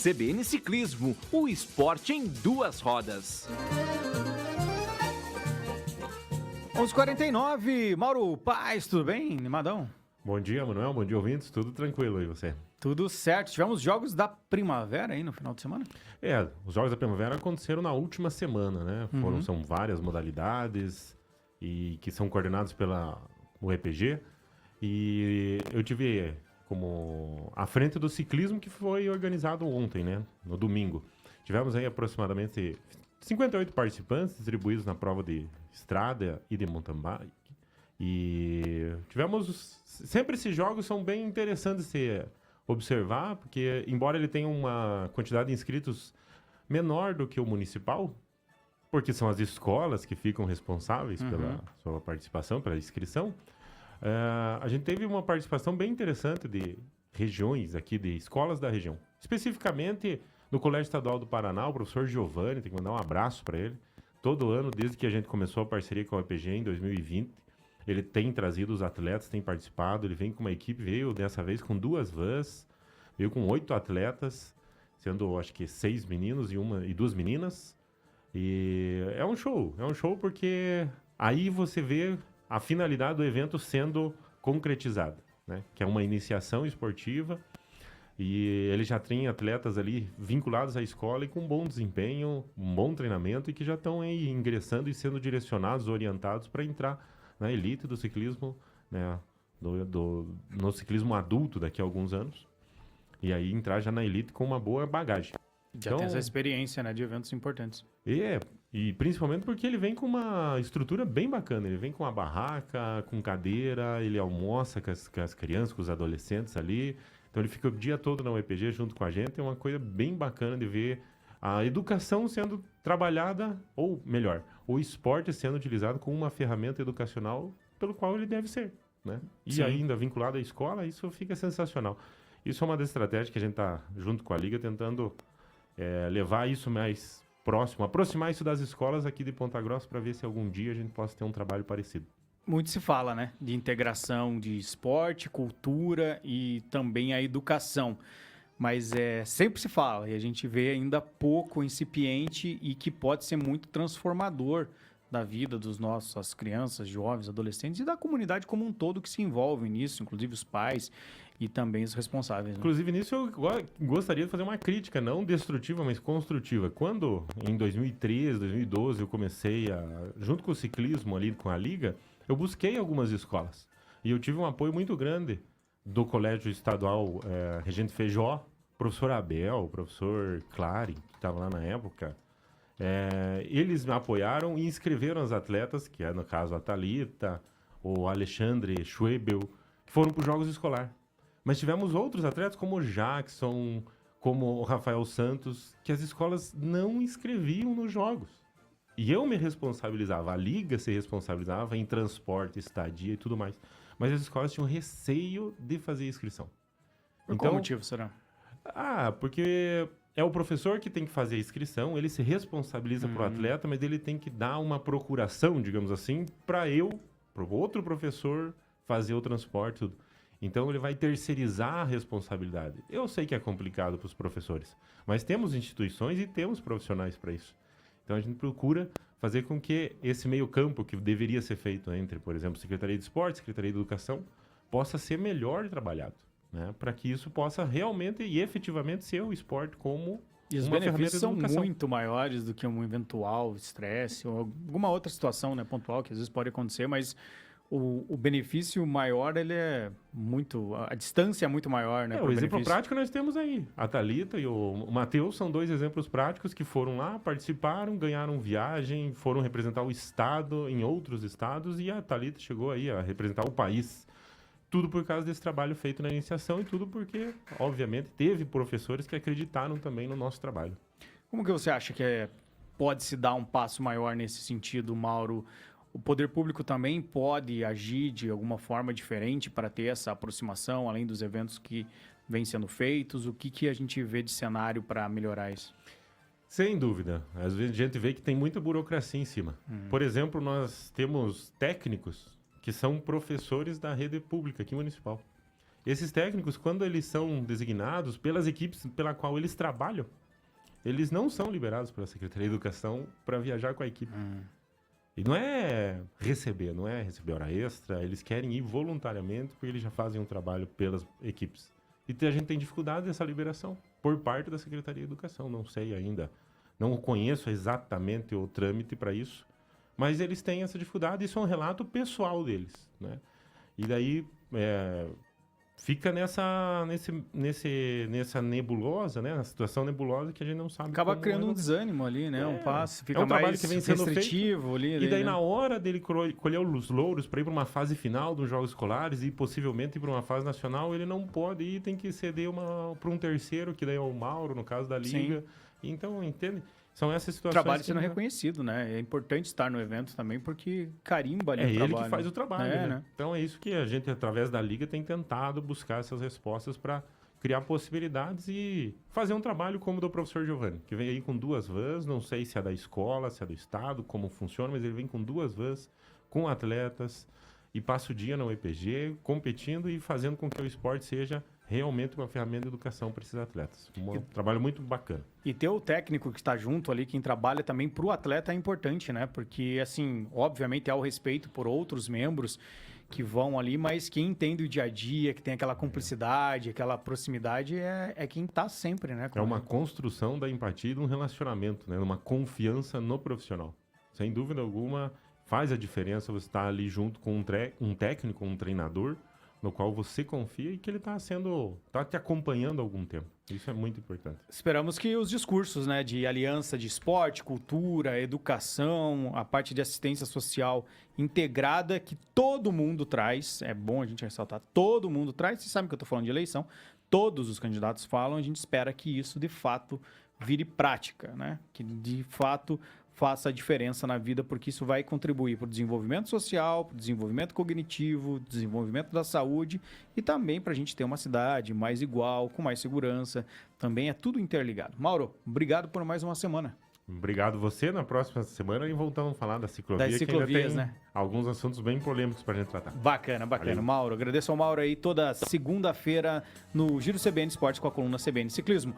CBN Ciclismo, o esporte em duas rodas. 11h49, Mauro Paz, tudo bem? Animadão? Bom dia, Manuel. Bom dia, ouvintes. Tudo tranquilo aí, você? Tudo certo. Tivemos jogos da primavera aí no final de semana? Os jogos da primavera aconteceram na última semana, né? São várias modalidades e que são coordenados pela UEPG. E eu tive como à frente do ciclismo que foi organizado ontem, né? No domingo. Tivemos aí aproximadamente 58 participantes distribuídos na prova de estrada e de mountain bike. E tivemos... Sempre esses jogos são bem interessantes de se observar, porque embora ele tenha uma quantidade de inscritos menor do que o municipal, porque são as escolas que ficam responsáveis pela sua participação, pela inscrição, a gente teve uma participação bem interessante de regiões aqui, de escolas da região. Especificamente no Colégio Estadual do Paraná, o professor Giovanni, tem que mandar um abraço para ele. Todo ano, desde que a gente começou a parceria com a UEPG em 2020, ele tem trazido os atletas, tem participado, ele vem com uma equipe, veio dessa vez com 2 vans, veio com 8 atletas, sendo acho que 6 meninos e 2 meninas. E é um show porque aí você vê a finalidade do evento sendo concretizada, né? Que é uma iniciação esportiva e ele já tem atletas ali vinculados à escola e com bom desempenho, um bom treinamento e que já estão aí ingressando e sendo direcionados, orientados para entrar na elite do ciclismo, né, no ciclismo adulto daqui a alguns anos. E aí entrar já na elite com uma boa bagagem. Já tem essa experiência, né, de eventos importantes. E principalmente porque ele vem com uma estrutura bem bacana. Ele vem com uma barraca, com cadeira, ele almoça com as crianças, com os adolescentes ali. Então ele fica o dia todo na UEPG junto com a gente. É uma coisa bem bacana de ver a educação sendo trabalhada, ou melhor, o esporte sendo utilizado como uma ferramenta educacional pelo qual ele deve ser, né? E ainda vinculado à escola, isso fica sensacional. Isso é uma das estratégias que a gente está, junto com a Liga, tentando levar isso mais próximo, aproximar isso das escolas aqui de Ponta Grossa para ver se algum dia a gente possa ter um trabalho parecido. Muito se fala, né, de integração de esporte, cultura e também a educação. Mas sempre se fala, e a gente vê ainda pouco incipiente e que pode ser muito transformador da vida dos as crianças, jovens, adolescentes e da comunidade como um todo que se envolve nisso, inclusive os pais e também os responsáveis. Né? Inclusive nisso eu gostaria de fazer uma crítica, não destrutiva, mas construtiva. Quando em 2013, 2012 eu comecei junto com o ciclismo ali com a Liga, eu busquei algumas escolas e eu tive um apoio muito grande do Colégio Estadual Regente Feijó, professor Abel, professor Clary, que estava lá na época. Eles me apoiaram e inscreveram as atletas, que é no caso a Thalita, o Alexandre Schwebel, que foram para os Jogos Escolar. Mas tivemos outros atletas como o Jackson, como o Rafael Santos, que as escolas não inscreviam nos Jogos. E eu me responsabilizava, a Liga se responsabilizava em transporte, estadia e tudo mais. Mas as escolas tinham receio de fazer inscrição. Por qual motivo será? Porque é o professor que tem que fazer a inscrição, ele se responsabiliza para o atleta, mas ele tem que dar uma procuração, digamos assim, para o outro professor fazer o transporte, tudo. Então ele vai terceirizar a responsabilidade. Eu sei que é complicado para os professores, mas temos instituições e temos profissionais para isso. Então a gente procura fazer com que esse meio campo que deveria ser feito entre, por exemplo, Secretaria de Esporte, Secretaria de Educação, possa ser melhor trabalhado, né? Para que isso possa realmente e efetivamente ser o esporte como e os benefícios são muito maiores do que um eventual estresse ou alguma outra situação, né, pontual que às vezes pode acontecer, mas o benefício maior, ele é muito... A distância é muito maior, né? O exemplo prático nós temos aí. A Thalita e o Matheus são 2 exemplos práticos que foram lá, participaram, ganharam viagem, foram representar o estado em outros estados e a Thalita chegou aí a representar o país. Tudo por causa desse trabalho feito na iniciação e tudo porque, obviamente, teve professores que acreditaram também no nosso trabalho. Como que você acha que pode-se dar um passo maior nesse sentido, Mauro? O poder público também pode agir de alguma forma diferente para ter essa aproximação, além dos eventos que vêm sendo feitos? O que a gente vê de cenário para melhorar isso? Sem dúvida. Às vezes a gente vê que tem muita burocracia em cima. Por exemplo, nós temos técnicos que são professores da rede pública aqui municipal. Esses técnicos, quando eles são designados pelas equipes pela qual eles trabalham, eles não são liberados pela Secretaria de Educação para viajar com a equipe. E não é receber hora extra, eles querem ir voluntariamente porque eles já fazem um trabalho pelas equipes. E a gente tem dificuldade dessa liberação por parte da Secretaria de Educação. Não sei ainda, não conheço exatamente o trâmite para isso, mas eles têm essa dificuldade e isso é um relato pessoal deles, né? E daí fica nessa nebulosa, né? Na situação nebulosa que a gente não sabe. Acaba criando um desânimo ali, né? Um passo, fica um trabalho mais que vem sendo restritivo ali. E daí, né? na hora dele colher os louros para ir para uma fase final dos Jogos Escolares e possivelmente ir para uma fase nacional, ele não pode ir, tem que ceder para um terceiro, que daí é o Mauro, no caso da Liga. Sim. Então, entende? São essas O situações. trabalho sendo reconhecido, né? É importante estar no evento também, porque carimba ali o trabalho. É ele que faz o trabalho, né? né? Então é isso que a gente, através da Liga, tem tentado buscar essas respostas para criar possibilidades e fazer um trabalho como o do professor Giovanni, que vem aí com 2 vans, não sei se é da escola, se é do estado, como funciona, mas ele vem com 2 vans, com atletas, e passa o dia no EPG, competindo e fazendo com que o esporte seja realmente uma ferramenta de educação para esses atletas. Um trabalho muito bacana. E ter o técnico que está junto ali, quem trabalha também para o atleta é importante, né? Porque, assim, obviamente há o respeito por outros membros que vão ali, mas quem entende o dia a dia, que tem aquela cumplicidade, aquela proximidade, é quem está sempre, né? É uma construção da empatia e de um relacionamento, né? Uma confiança no profissional. Sem dúvida alguma, faz a diferença você estar ali junto com um técnico, um treinador, no qual você confia e que ele está te acompanhando há algum tempo. Isso é muito importante. Esperamos que os discursos, né, de aliança de esporte, cultura, educação, a parte de assistência social integrada que todo mundo traz, é bom a gente ressaltar, todo mundo traz, você sabe que eu estou falando de eleição, todos os candidatos falam, a gente espera que isso de fato vire prática, né? Que de fato faça a diferença na vida, porque isso vai contribuir para o desenvolvimento social, para o desenvolvimento cognitivo, desenvolvimento da saúde e também para a gente ter uma cidade mais igual, com mais segurança. Também é tudo interligado. Mauro, obrigado por mais uma semana. Obrigado você. Na próxima semana e voltamos a falar da ciclovia, Das que ainda ciclovias, tem né? alguns assuntos bem polêmicos para a gente tratar. Bacana. Valeu. Mauro, agradeço ao Mauro aí toda segunda-feira no Giro CBN Esportes com a coluna CBN Ciclismo.